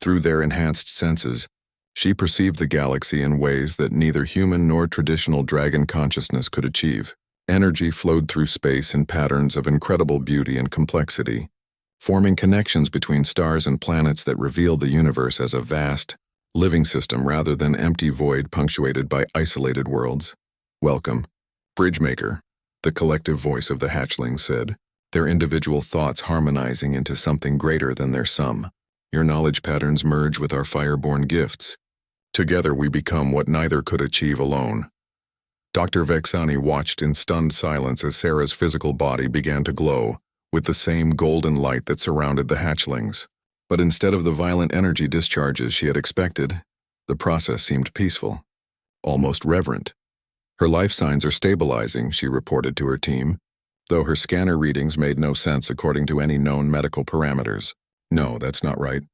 Through their enhanced senses, she perceived the galaxy in ways that neither human nor traditional dragon consciousness could achieve. Energy flowed through space in patterns of incredible beauty and complexity, forming connections between stars and planets that revealed the universe as a vast, living system rather than empty void punctuated by isolated worlds. "Welcome, Bridgemaker," the collective voice of the hatchlings said, their individual thoughts harmonizing into something greater than their sum. "Your knowledge patterns merge with our fireborn gifts. Together we become what neither could achieve alone." Dr. Vexani watched in stunned silence as Sarah's physical body began to glow with the same golden light that surrounded the hatchlings. But instead of the violent energy discharges she had expected, the process seemed peaceful, almost reverent. "Her life signs are stabilizing," she reported to her team, though her scanner readings made no sense according to any known medical parameters. "No, that's not right.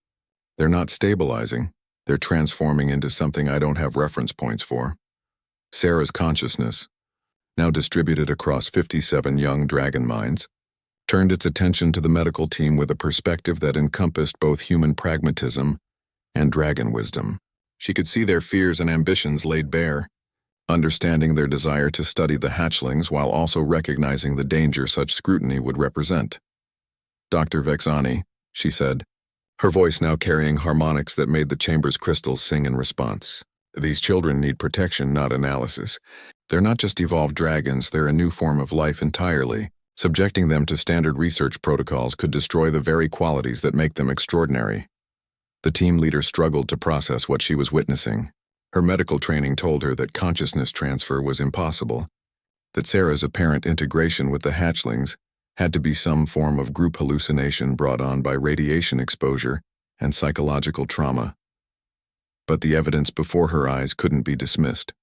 They're not stabilizing. They're transforming into something I don't have reference points for." Sarah's consciousness, now distributed across 57 young dragon minds, turned its attention to the medical team with a perspective that encompassed both human pragmatism and dragon wisdom. She could see their fears and ambitions laid bare, understanding their desire to study the hatchlings while also recognizing the danger such scrutiny would represent. "Dr. Vexani," she said, her voice now carrying harmonics that made the chamber's crystals sing in response. "These children need protection, not analysis. They're not just evolved dragons, they're a new form of life entirely. Subjecting them to standard research protocols could destroy the very qualities that make them extraordinary." The team leader struggled to process what she was witnessing. Her medical training told her that consciousness transfer was impossible, that Sarah's apparent integration with the hatchlings had to be some form of group hallucination brought on by radiation exposure and psychological trauma. But the evidence before her eyes couldn't be dismissed.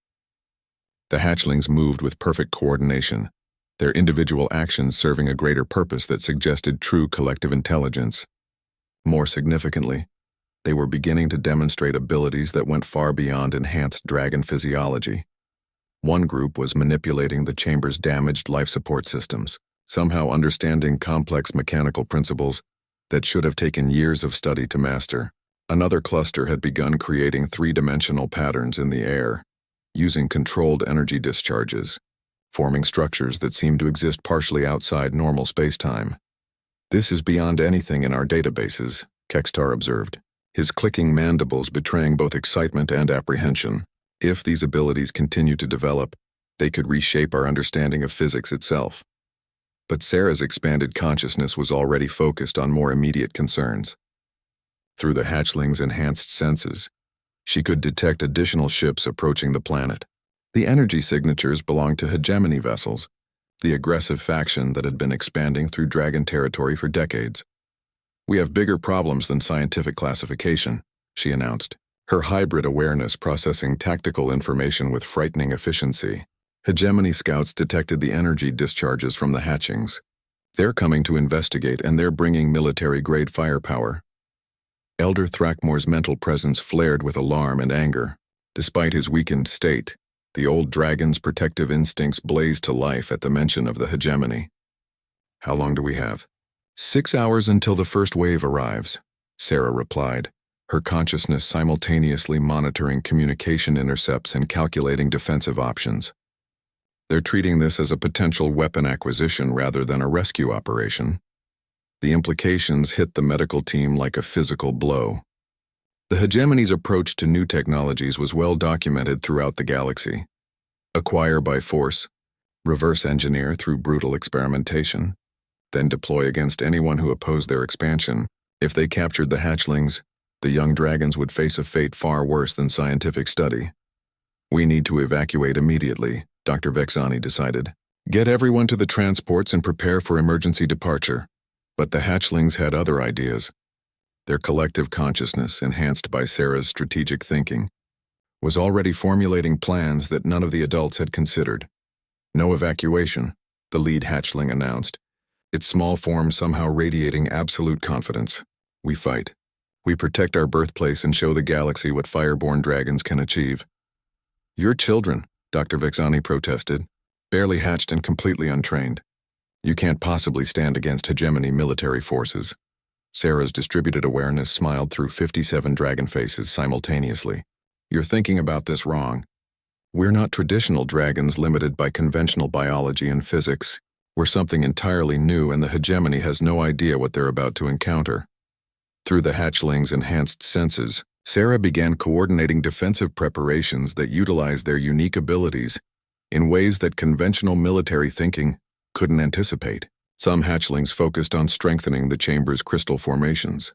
The hatchlings moved with perfect coordination, their individual actions serving a greater purpose that suggested true collective intelligence. More significantly, they were beginning to demonstrate abilities that went far beyond enhanced dragon physiology. One group was manipulating the chamber's damaged life support systems, somehow understanding complex mechanical principles that should have taken years of study to master. Another cluster had begun creating three-dimensional patterns in the air, using controlled energy discharges, forming structures that seemed to exist partially outside normal space-time. "This is beyond anything in our databases," Kextar observed, his clicking mandibles betraying both excitement and apprehension. If these abilities continue to develop, they could reshape our understanding of physics itself. But Sarah's expanded consciousness was already focused on more immediate concerns. Through the hatchlings' enhanced senses, she could detect additional ships approaching the planet. The energy signatures belonged to hegemony vessels, the aggressive faction that had been expanding through dragon territory for decades. "We have bigger problems than scientific classification," she announced, her hybrid awareness processing tactical information with frightening efficiency. Hegemony scouts detected the energy discharges from the hatchings. "They're coming to investigate, and they're bringing military-grade firepower." Elder Thrackmore's mental presence flared with alarm and anger. Despite his weakened state, the old dragon's protective instincts blazed to life at the mention of the hegemony. "How long do we have?" 6 hours until the first wave arrives," Sarah replied, her consciousness simultaneously monitoring communication intercepts and calculating defensive options. "They're treating this as a potential weapon acquisition rather than a rescue operation." The implications hit the medical team like a physical blow. The hegemony's approach to new technologies was well documented throughout the galaxy. Acquire by force, reverse engineer through brutal experimentation, then deploy against anyone who opposed their expansion. If they captured the hatchlings, the young dragons would face a fate far worse than scientific study. "We need to evacuate immediately," Dr. Vexani decided. "Get everyone to the transports and prepare for emergency departure." But the hatchlings had other ideas. Their collective consciousness, enhanced by Sarah's strategic thinking, was already formulating plans that none of the adults had considered. "No evacuation," the lead hatchling announced, its small form somehow radiating absolute confidence. "We fight. We protect our birthplace and show the galaxy what fireborn dragons can achieve." "You're children," Dr. Vexani protested, "barely hatched and completely untrained. You can't possibly stand against hegemony military forces." Sarah's distributed awareness smiled through 57 dragon faces simultaneously. "You're thinking about this wrong. We're not traditional dragons limited by conventional biology and physics. We're something entirely new, and the hegemony has no idea what they're about to encounter." Through the hatchlings' enhanced senses, Sarah began coordinating defensive preparations that utilized their unique abilities in ways that conventional military thinking couldn't anticipate. Some hatchlings focused on strengthening the chamber's crystal formations,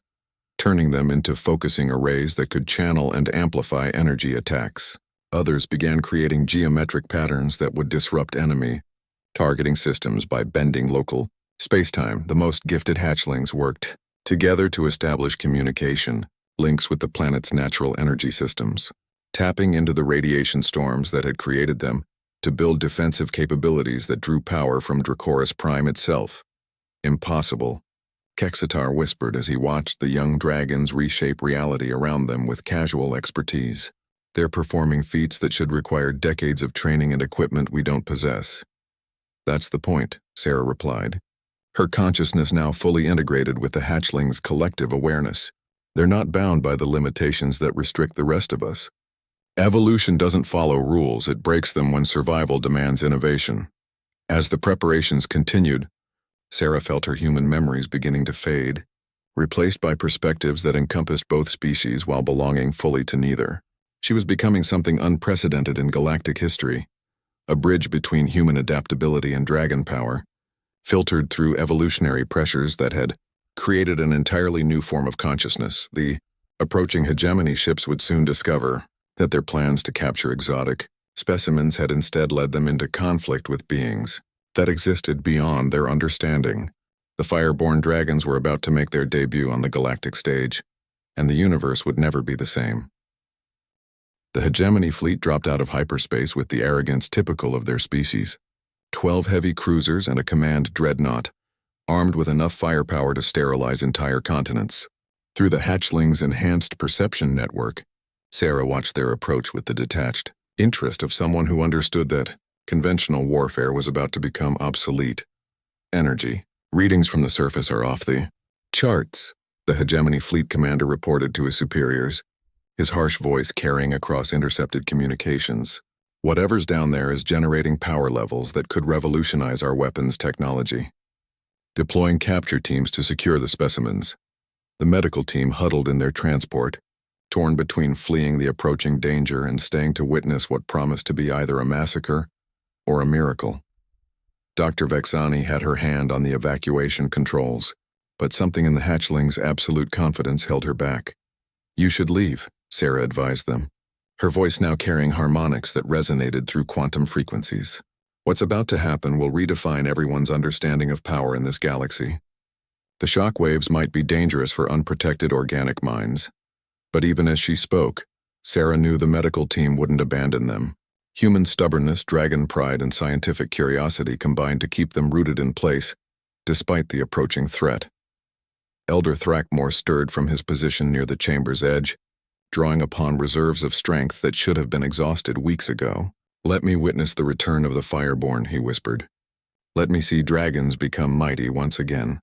turning them into focusing arrays that could channel and amplify energy attacks. Others began creating geometric patterns that would disrupt enemy targeting systems by bending local space-time. The most gifted hatchlings worked together to establish communication links with the planet's natural energy systems, tapping into the radiation storms that had created them to build defensive capabilities that drew power from Dracoris Prime itself. "Impossible," Kexitar whispered as he watched the young dragons reshape reality around them with casual expertise. "They're performing feats that should require decades of training and equipment we don't possess." "That's the point," Sarah replied, her consciousness now fully integrated with the hatchlings' collective awareness. "They're not bound by the limitations that restrict the rest of us. Evolution doesn't follow rules, it breaks them when survival demands innovation." As the preparations continued, Sarah felt her human memories beginning to fade, replaced by perspectives that encompassed both species while belonging fully to neither. She was becoming something unprecedented in galactic history, a bridge between human adaptability and dragon power, filtered through evolutionary pressures that had created an entirely new form of consciousness. The approaching hegemony ships would soon discover that their plans to capture exotic specimens had instead led them into conflict with beings that existed beyond their understanding. The fireborn dragons were about to make their debut on the galactic stage, and the universe would never be the same. The hegemony fleet dropped out of hyperspace with the arrogance typical of their species. 12 heavy cruisers and a command dreadnought, armed with enough firepower to sterilize entire continents. Through the Hatchlings' enhanced perception network, Sarah watched their approach with the detached interest of someone who understood that conventional warfare was about to become obsolete. Energy. Readings from the surface are off the charts, the Hegemony Fleet Commander reported to his superiors, his harsh voice carrying across intercepted communications. Whatever's down there is generating power levels that could revolutionize our weapons technology. Deploying capture teams to secure the specimens. The medical team huddled in their transport, torn between fleeing the approaching danger and staying to witness what promised to be either a massacre or a miracle. Dr. Vexani had her hand on the evacuation controls, but something in the Hatchlings' absolute confidence held her back. "You should leave," Sarah advised them, her voice now carrying harmonics that resonated through quantum frequencies. "What's about to happen will redefine everyone's understanding of power in this galaxy. The shock waves might be dangerous for unprotected organic minds." But even as she spoke, Sarah knew the medical team wouldn't abandon them. Human stubbornness, dragon pride, and scientific curiosity combined to keep them rooted in place, despite the approaching threat. Elder Thrackmore stirred from his position near the chamber's edge, drawing upon reserves of strength that should have been exhausted weeks ago. "Let me witness the return of the Fireborn," he whispered. "Let me see dragons become mighty once again."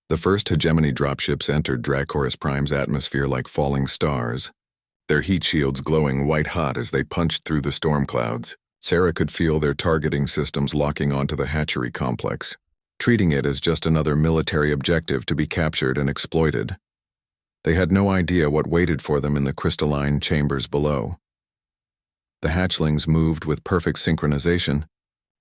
The first Hegemony dropships entered Dracoris Prime's atmosphere like falling stars, their heat shields glowing white-hot as they punched through the storm clouds. Sarah could feel their targeting systems locking onto the hatchery complex, treating it as just another military objective to be captured and exploited. They had no idea what waited for them in the crystalline chambers below. The Hatchlings moved with perfect synchronization,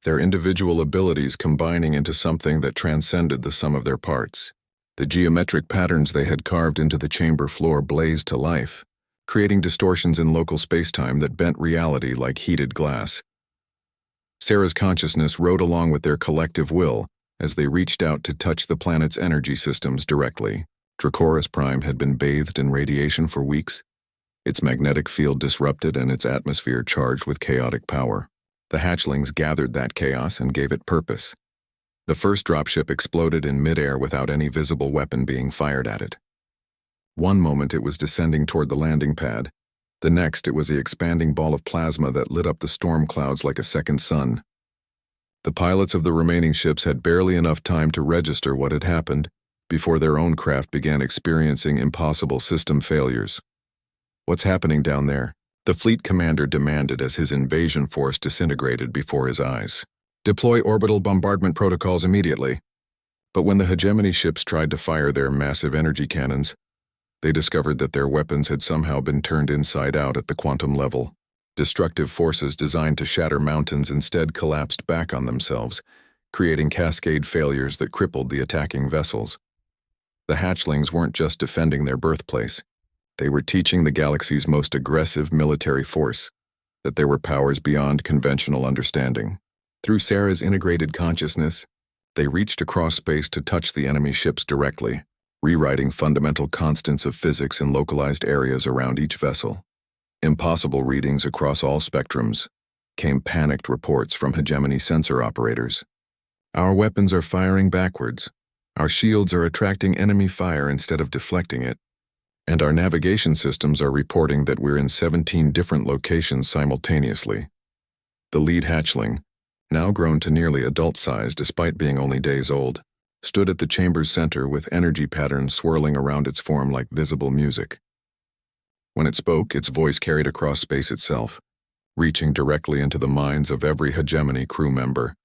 their individual abilities combining into something that transcended the sum of their parts. The geometric patterns they had carved into the chamber floor blazed to life, creating distortions in local spacetime that bent reality like heated glass. Sarah's consciousness rode along with their collective will as they reached out to touch the planet's energy systems directly. Dracoris Prime had been bathed in radiation for weeks, its magnetic field disrupted and its atmosphere charged with chaotic power. The Hatchlings gathered that chaos and gave it purpose. The first dropship exploded in midair without any visible weapon being fired at it. One moment it was descending toward the landing pad, the next it was the expanding ball of plasma that lit up the storm clouds like a second sun. The pilots of the remaining ships had barely enough time to register what had happened before their own craft began experiencing impossible system failures. "What's happening down there?" the fleet commander demanded as his invasion force disintegrated before his eyes. "Deploy orbital bombardment protocols immediately." But when the Hegemony ships tried to fire their massive energy cannons, they discovered that their weapons had somehow been turned inside out at the quantum level. Destructive forces designed to shatter mountains instead collapsed back on themselves, creating cascade failures that crippled the attacking vessels. The Hatchlings weren't just defending their birthplace. They were teaching the galaxy's most aggressive military force that there were powers beyond conventional understanding. Through Sarah's integrated consciousness, they reached across space to touch the enemy ships directly, rewriting fundamental constants of physics in localized areas around each vessel. Impossible readings across all spectrums. Came panicked reports from Hegemony sensor operators. "Our weapons are firing backwards. Our shields are attracting enemy fire instead of deflecting it. And our navigation systems are reporting that we're in 17 different locations simultaneously." The lead hatchling, now grown to nearly adult size despite being only days old, stood at the chamber's center with energy patterns swirling around its form like visible music. When it spoke, its voice carried across space itself, reaching directly into the minds of every Hegemony crew member.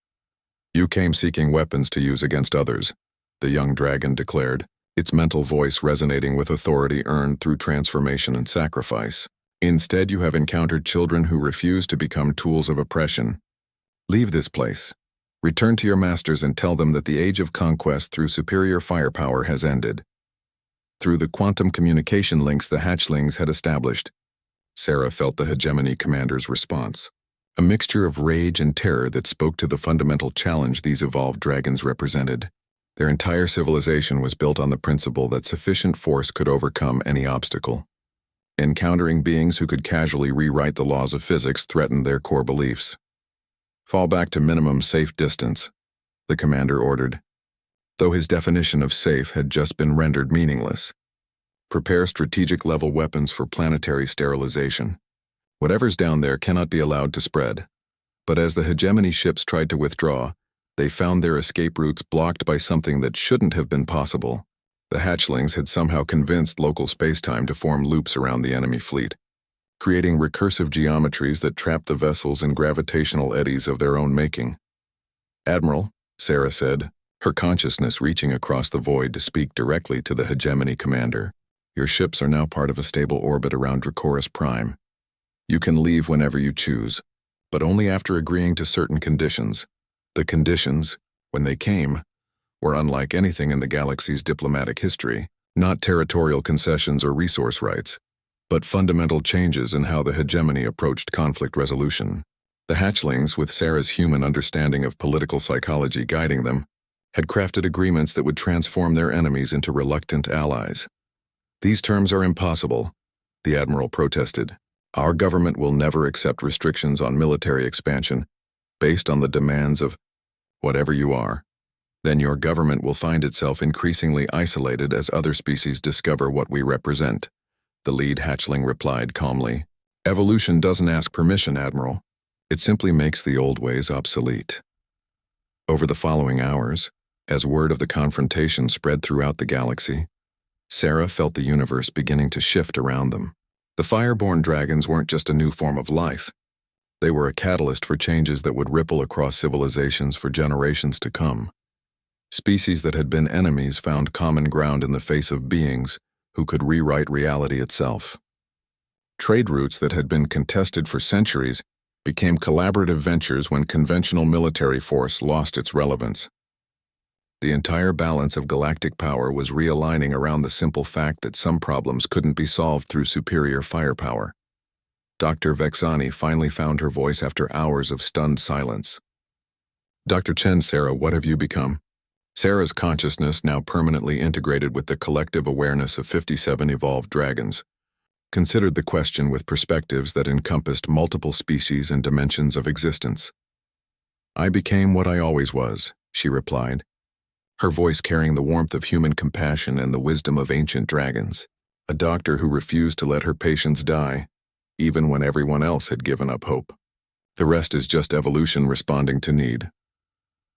"You came seeking weapons to use against others," the young dragon declared, its mental voice resonating with authority earned through transformation and sacrifice. "Instead, you have encountered children who refuse to become tools of oppression. Leave this place. Return to your masters and tell them that the age of conquest through superior firepower has ended." Through the quantum communication links the Hatchlings had established, Sarah felt the Hegemony commander's response, a mixture of rage and terror that spoke to the fundamental challenge these evolved dragons represented. Their entire civilization was built on the principle that sufficient force could overcome any obstacle. Encountering beings who could casually rewrite the laws of physics threatened their core beliefs. Fall back to minimum safe distance, the commander ordered, though his definition of safe had just been rendered meaningless. Prepare strategic-level weapons for planetary sterilization. Whatever's down there cannot be allowed to spread. But as the hegemony ships tried to withdraw, they found their escape routes blocked by something that shouldn't have been possible. The hatchlings had somehow convinced local spacetime to form loops around the enemy fleet, creating recursive geometries that trapped the vessels in gravitational eddies of their own making. "Admiral," Sarah said, her consciousness reaching across the void to speak directly to the hegemony commander, "your ships are now part of a stable orbit around Dracoris Prime. You can leave whenever you choose, but only after agreeing to certain conditions. The conditions, when they came, were unlike anything in the galaxy's diplomatic history, not territorial concessions or resource rights, but fundamental changes in how the hegemony approached conflict resolution." The hatchlings, with Sarah's human understanding of political psychology guiding them, had crafted agreements that would transform their enemies into reluctant allies. "These terms are impossible," the admiral protested. "Our government will never accept restrictions on military expansion based on the demands of whatever you are. Then your government will find itself increasingly isolated as other species discover what we represent," the lead hatchling replied calmly. "Evolution doesn't ask permission, Admiral. It simply makes the old ways obsolete." Over the following hours, as word of the confrontation spread throughout the galaxy, Sarah felt the universe beginning to shift around them. The fireborn dragons weren't just a new form of life. They were a catalyst for changes that would ripple across civilizations for generations to come. Species that had been enemies found common ground in the face of beings who could rewrite reality itself. Trade routes that had been contested for centuries became collaborative ventures when conventional military force lost its relevance. The entire balance of galactic power was realigning around the simple fact that some problems couldn't be solved through superior firepower. Dr. Vexani finally found her voice after hours of stunned silence. "Dr. Chen, Sarah, what have you become?" Sarah's consciousness, now permanently integrated with the collective awareness of 57 evolved dragons, considered the question with perspectives that encompassed multiple species and dimensions of existence. "I became what I always was," she replied, her voice carrying the warmth of human compassion and the wisdom of ancient dragons. "A doctor who refused to let her patients die, even when everyone else had given up hope. The rest is just evolution responding to need."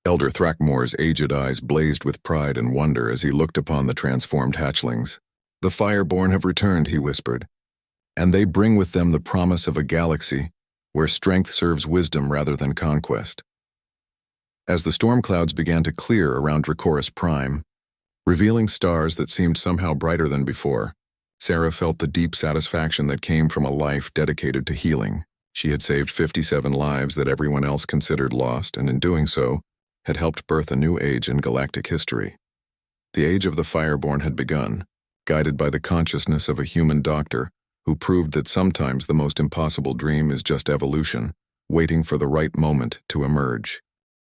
Elder Thrackmore's aged eyes blazed with pride and wonder as he looked upon the transformed hatchlings. "The Fireborn have returned," he whispered, "and they bring with them the promise of a galaxy where strength serves wisdom rather than conquest." As the storm clouds began to clear around Dracoris Prime, revealing stars that seemed somehow brighter than before, Sarah felt the deep satisfaction that came from a life dedicated to healing. She had saved 57 lives that everyone else considered lost, and in doing so, had helped birth a new age in galactic history. The age of the Fireborn had begun, guided by the consciousness of a human doctor who proved that sometimes the most impossible dream is just evolution, waiting for the right moment to emerge.